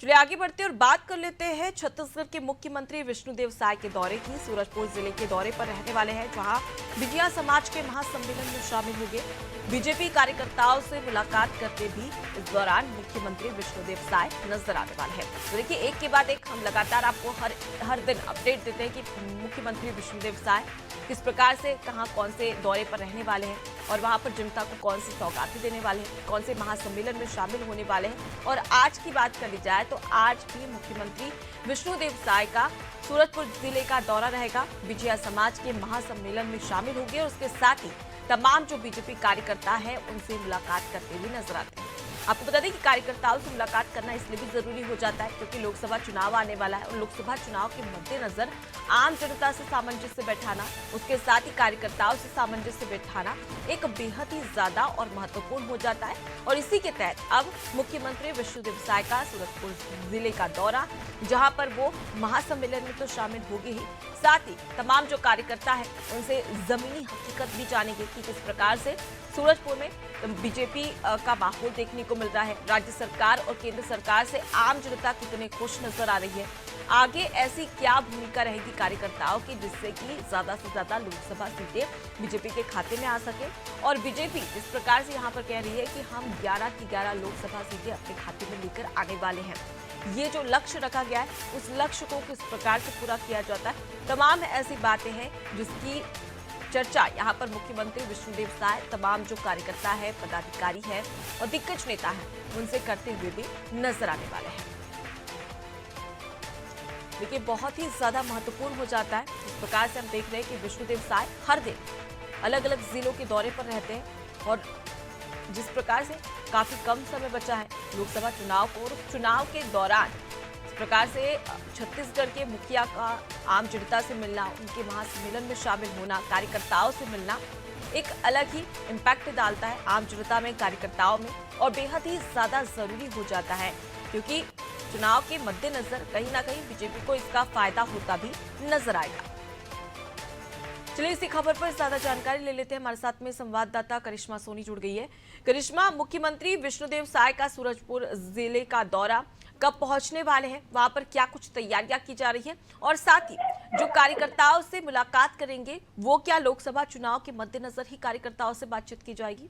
चलिए आगे बढ़ते और बात कर लेते हैं छत्तीसगढ़ के मुख्यमंत्री विष्णुदेव साय के दौरे की। सूरजपुर जिले के दौरे पर रहने वाले हैं, जहां बिजिया समाज के महासम्मेलन में शामिल होंगे। बीजेपी कार्यकर्ताओं से मुलाकात करते भी इस दौरान मुख्यमंत्री विष्णुदेव साय नजर आने वाले हैं। तो देखिए, एक के बाद एक हम लगातार आपको हर दिन अपडेट देते हैं कि मुख्यमंत्री विष्णुदेव साय किस प्रकार से कहां कौन से दौरे पर रहने वाले हैं और वहां पर जनता को कौन सी सौगातें देने वाले हैं, कौन से महासम्मेलन में शामिल होने वाले हैं। और आज की बात कर ली जाए तो आज भी मुख्यमंत्री विष्णुदेव साय का सूरजपुर जिले का दौरा रहेगा। बिजिया समाज के महासम्मेलन में शामिल होंगे और उसके साथ ही तमाम जो बीजेपी कार्यकर्ता है उनसे मुलाकात करते हुए नजर आते हैं। आपको बता दें कि कार्यकर्ताओं से मुलाकात करना इसलिए भी जरूरी हो जाता है क्योंकि लोकसभा चुनाव आने वाला है और लोकसभा चुनाव के मद्देनजर आम जनता से सामंजस्य बैठाना, उसके साथ ही कार्यकर्ताओं से सामंजस्य बैठाना एक बेहद ही ज्यादा और महत्वपूर्ण हो जाता है। और इसी के तहत अब मुख्यमंत्री विष्णुदेव साय का सूरजपुर जिले का दौरा, जहां पर वो महासम्मेलन में तो शामिल होगी ही, साथ ही तमाम जो कार्यकर्ता है उनसे जमीनी हकीकत भी जानेंगे कि किस प्रकार से सूरजपुर में बीजेपी का माहौल देखने को मिल रहा है। राज्य सरकार और केंद्र सरकार से आम जनता कितने खुश नजर आ रही है। आगे ऐसी क्या भूमिका रहेगी कार्यकर्ताओं की जिससे कि ज्यादा से ज्यादा लोकसभा सीटें बीजेपी के खाते में आ सके। और बीजेपी जिस प्रकार से यहाँ पर कह रही है कि हम 11 की 11 लोकसभा सीटें अपने खाते में लेकर आने वाले हैं, ये जो लक्ष्य रखा गया है उस लक्ष्य को किस प्रकार से पूरा किया जाता है, तमाम ऐसी बातें हैं जिसकी चर्चा यहाँ पर मुख्यमंत्री विष्णुदेव साय तमाम जो कार्यकर्ता है, पदाधिकारी है और दिग्गज नेता है उनसे करते हुए भी नजर आने वाले हैं। देखिए, बहुत ही ज्यादा महत्वपूर्ण हो जाता है। इस प्रकार से हम देख रहे हैं कि विष्णुदेव साय हर दिन अलग अलग जिलों के दौरे पर रहते हैं और जिस प्रकार से काफी कम समय बचा है लोकसभा चुनाव को, और चुनाव के दौरान इस प्रकार से छत्तीसगढ़ के मुखिया का आम जनता से मिलना, उनके महासम्मेलन में शामिल होना, कार्यकर्ताओं से मिलना एक अलग ही इम्पैक्ट डालता है आम जनता में, कार्यकर्ताओं में, और बेहद ही ज्यादा जरूरी हो जाता है क्योंकि चुनाव के मद्देनजर कहीं ना कहीं बीजेपी को इसका फायदा होता भी नजर आएगा। चलिए इसी खबर पर ज्यादा जानकारी ले लेते हैं। हमारे साथ में संवाददाता करिश्मा सोनी जुड़ गई है। करिश्मा, मुख्यमंत्री विष्णुदेव साय का सूरजपुर जिले का दौरा कब पहुंचने वाले हैं, वहां पर क्या कुछ तैयारियां की जा रही है और साथ ही जो कार्यकर्ताओं से मुलाकात करेंगे वो क्या लोकसभा चुनाव के मद्देनजर ही कार्यकर्ताओं से बातचीत की जाएगी?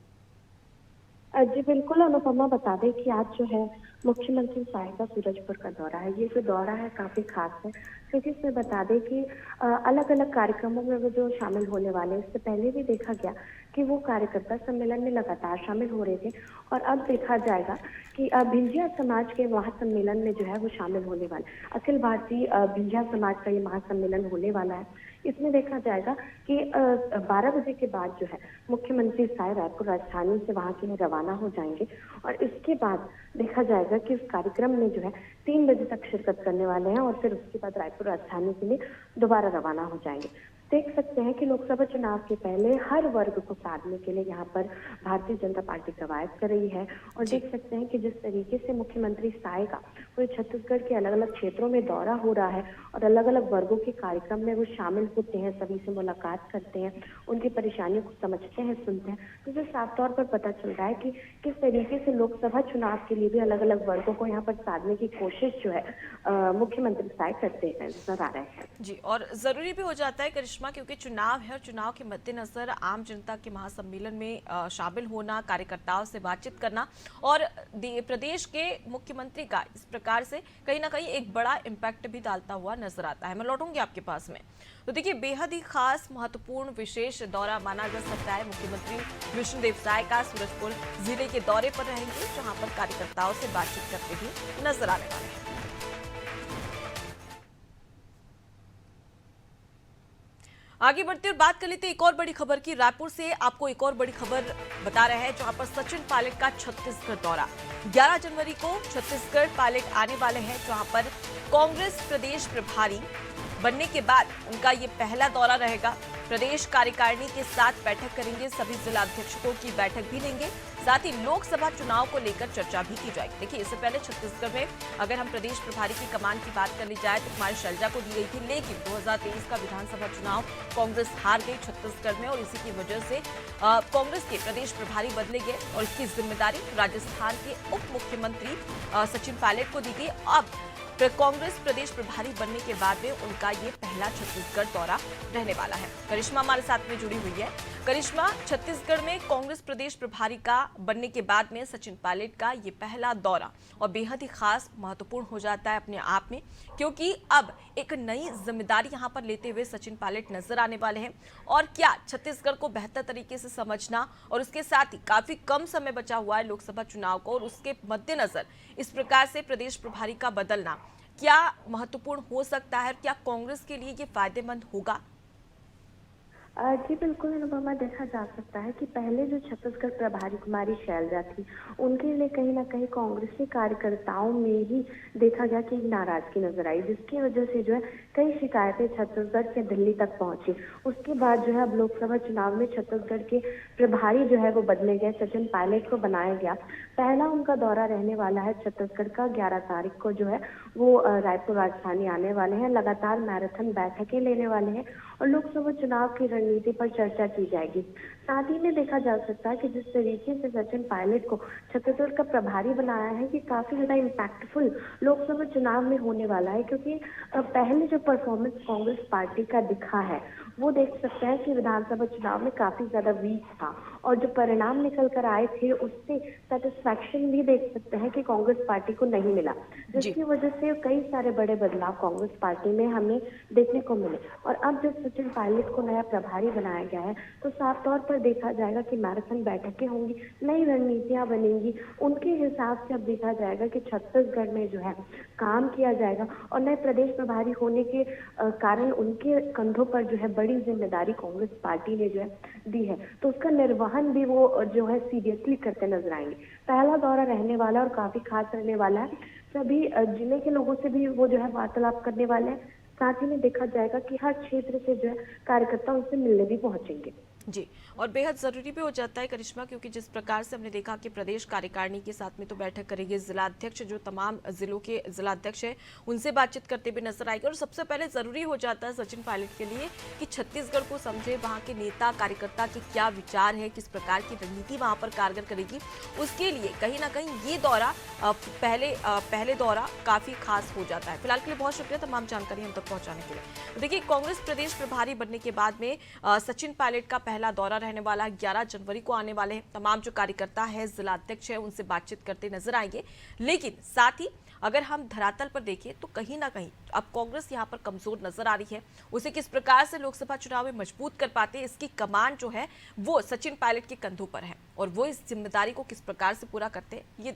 जी बिल्कुल अनुपमा, बता दें कि आज जो है मुख्यमंत्री साय का सूरजपुर का दौरा है। ये जो दौरा है काफी खास है क्योंकि इसमें बता दें कि अलग अलग कार्यक्रमों में वो जो शामिल होने वाले हैं, इससे पहले भी देखा गया कि वो कार्यकर्ता सम्मेलन में लगातार शामिल हो रहे थे और अब देखा जाएगा कि भिंजिया समाज के महासम्मेलन में जो है वो शामिल होने वाले। अखिल भारतीय भिंजिया समाज का ये महासम्मेलन होने वाला है। इसमें देखा जाएगा कि 12 बजे के बाद जो है मुख्यमंत्री साय रायपुर राजधानी से वहां के लिए रवाना हो जाएंगे और इसके बाद देखा जाएगा कि इस कार्यक्रम में जो है 3 बजे तक शिरकत करने वाले हैं और फिर उसके बाद रायपुर राजधानी के लिए दोबारा रवाना हो जाएंगे। देख सकते हैं कि लोकसभा चुनाव के पहले हर वर्ग को साधने के लिए यहाँ पर भारतीय जनता पार्टी कवायद कर रही है और देख सकते हैं कि जिस तरीके से मुख्यमंत्री साय का पूरे छत्तीसगढ़ के अलग अलग क्षेत्रों में दौरा हो रहा है और अलग अलग वर्गों के कार्यक्रम में वो शामिल होते हैं, सभी से मुलाकात करते हैं, उनकी परेशानियों को समझते हैं, सुनते हैं, तो जो साफ तौर पर पता चल रहा है कि किस तरीके से लोकसभा चुनाव के लिए भी अलग अलग वर्गों को यहाँ पर साधने की कोशिश जो है मुख्यमंत्री साय करते नजर आ रहे हैं। जी, और जरूरी भी हो जाता है करिश्मा क्योंकि चुनाव है और चुनाव के मद्देनजर आम जनता के महासम्मेलन में शामिल होना, कार्यकर्ताओं से बातचीत करना और प्रदेश के मुख्यमंत्री का इस प्रकार से कहीं ना कहीं एक बड़ा इम्पैक्ट भी डालता हुआ नजर आता है। मैं लौटूंगी आपके पास में। तो देखिए, बेहद ही खास, महत्वपूर्ण, विशेष दौरा माना जा सकता है मुख्यमंत्री विष्णुदेव साय का। सूरजपुर जिले के दौरे पर रहेंगे जहां पर कार्यकर्ताओं से बातचीत करते भी नजर आने वाले हैं। आगे बढ़ते और बात कर लेते हैं एक और बड़ी खबर की। रायपुर से आपको एक और बड़ी खबर बता रहे हैं जहां पर सचिन पायलट का छत्तीसगढ़ दौरा। 11 जनवरी को छत्तीसगढ़ पायलट आने वाले हैं जहां पर कांग्रेस प्रदेश प्रभारी बनने के बाद उनका ये पहला दौरा रहेगा। प्रदेश कार्यकारिणी के साथ बैठक करेंगे, सभी जिला अध्यक्षों की बैठक भी लेंगे, साथ ही लोकसभा चुनाव को लेकर चर्चा भी की जाएगी। देखिए, इससे पहले छत्तीसगढ़ में अगर हम प्रदेश प्रभारी की कमान की बात कर ली जाए तो कुमारी शैलजा को दी गई थी, लेकिन 2023 का विधानसभा चुनाव कांग्रेस हार गई छत्तीसगढ़ में और इसी की वजह से कांग्रेस के प्रदेश प्रभारी बदले गए और इसकी जिम्मेदारी राजस्थान के उप मुख्यमंत्री सचिन पायलट को दी गई। अब कांग्रेस प्रदेश प्रभारी बनने के बाद में उनका ये पहला छत्तीसगढ़ दौरा रहने वाला है। करिश्मा हमारे साथ में जुड़ी हुई है। करिश्मा, छत्तीसगढ़ में कांग्रेस प्रदेश प्रभारी का बनने के बाद में सचिन पायलट का ये पहला दौरा और बेहद ही खास महत्वपूर्ण हो जाता है अपने आप में, क्योंकि अब एक नई जिम्मेदारी यहां पर लेते हुए सचिन पायलट नजर आने वाले हैं। और क्या छत्तीसगढ़ को बेहतर तरीके से समझना और उसके साथ ही काफी कम समय बचा हुआ है लोकसभा चुनाव को और उसके मद्देनजर इस प्रकार से प्रदेश प्रभारी का बदलना क्या महत्वपूर्ण हो सकता है? क्या कांग्रेस के लिए ये फायदेमंद होगा? जी बिल्कुल अनुपमा, देखा जा सकता है कि पहले जो छत्तीसगढ़ प्रभारी कुमारी शैलजा थी, उनके लिए कहीं ना कहीं कांग्रेसी कार्यकर्ताओं में ही देखा गया कि नाराजगी नजर आई, जिसकी वजह से जो है कई शिकायतें छत्तीसगढ़ से दिल्ली तक पहुंची। उसके बाद जो है अब लोकसभा चुनाव में छत्तीसगढ़ के प्रभारी जो है वो बदले गए, सचिन पायलट को बनाया गया। पहला उनका दौरा रहने वाला है छत्तीसगढ़ का, 11 तारीख को जो है वो रायपुर राजधानी आने वाले हैं, लगातार मैराथन बैठकें लेने वाले हैं और लोकसभा चुनाव की रणनीति पर चर्चा की जाएगी। साथ ही में देखा जा सकता है कि जिस तरीके से सचिन पायलट को छत्तीसगढ़ का प्रभारी बनाया है, कि काफी ज्यादा इम्पैक्टफुल लोकसभा चुनाव में होने वाला है, क्योंकि पहले जो परफॉर्मेंस कांग्रेस पार्टी का दिखा है वो देख सकते हैं कि विधानसभा चुनाव में काफी ज्यादा वीक था और जो परिणाम निकल कर आए थे उससे सेटिस्फैक्शन भी देख सकते हैं कि कांग्रेस पार्टी को नहीं मिला, जिसकी वजह से कई सारे बड़े बदलाव कांग्रेस पार्टी में हमें देखने को मिले। और अब जब सचिन पायलट को नया प्रभारी बनाया गया है तो साफ तौर पर देखा जाएगा कि मैराथन बैठकें होंगी, नई रणनीतियां बनेंगी, उनके हिसाब से अब देखा जाएगा कि छत्तीसगढ़ में जो है काम किया जाएगा और नए प्रदेश प्रभारी होने के कारण उनके कंधों पर जो है बड़ी जिम्मेदारी कांग्रेस पार्टी ने जो है दी है, तो उसका निर्वहन भी वो जो है सीरियसली करते नजर आएंगे। पहला दौरा रहने वाला और काफी खास रहने वाला है। सभी जिले के लोगों से भी वो जो है वार्तालाप करने वाले हैं। साथ ही में देखा जाएगा कि हर क्षेत्र से जो है कार्यकर्ता उनसे मिलने भी पहुंचेंगे। जी, और बेहद जरूरी भी हो जाता है करिश्मा, क्योंकि जिस प्रकार से हमने देखा कि प्रदेश कार्यकारिणी के साथ में तो बैठक करेंगे, जिला अध्यक्ष जो तमाम जिलों के जिला अध्यक्ष है उनसे बातचीत करते हुए नजर आएंगे। और सबसे पहले जरूरी हो जाता है सचिन पायलट के लिए कि छत्तीसगढ़ को समझे, वहां के नेता कार्यकर्ता के क्या विचार है, किस प्रकार की रणनीति वहां पर कारगर करेगी। उसके लिए कहीं ना कहीं ये दौरा पहले दौरा काफी खास हो जाता है। फिलहाल के लिए बहुत शुक्रिया तमाम जानकारी हम तक पहुंचाने के लिए। देखिए, कांग्रेस प्रदेश प्रभारी बनने के बाद में सचिन पायलट का पहला दौरा रहने वाला है, 11 जनवरी को आने वाले हैं। तमाम जो कार्यकर्ता है, जिला अध्यक्ष है, उनसे बातचीत करते नजर आएंगे। लेकिन साथ ही अगर हम धरातल पर देखें तो कहीं ना कहीं अब कांग्रेस यहां पर कमजोर नजर आ रही है। उसे किस प्रकार से लोकसभा चुनाव में मजबूत कर पाते हैं, इसकी कमान जो है वो सचिन पायलट के कंधों पर है और वो इस जिम्मेदारी को किस प्रकार से पूरा करते हैं ये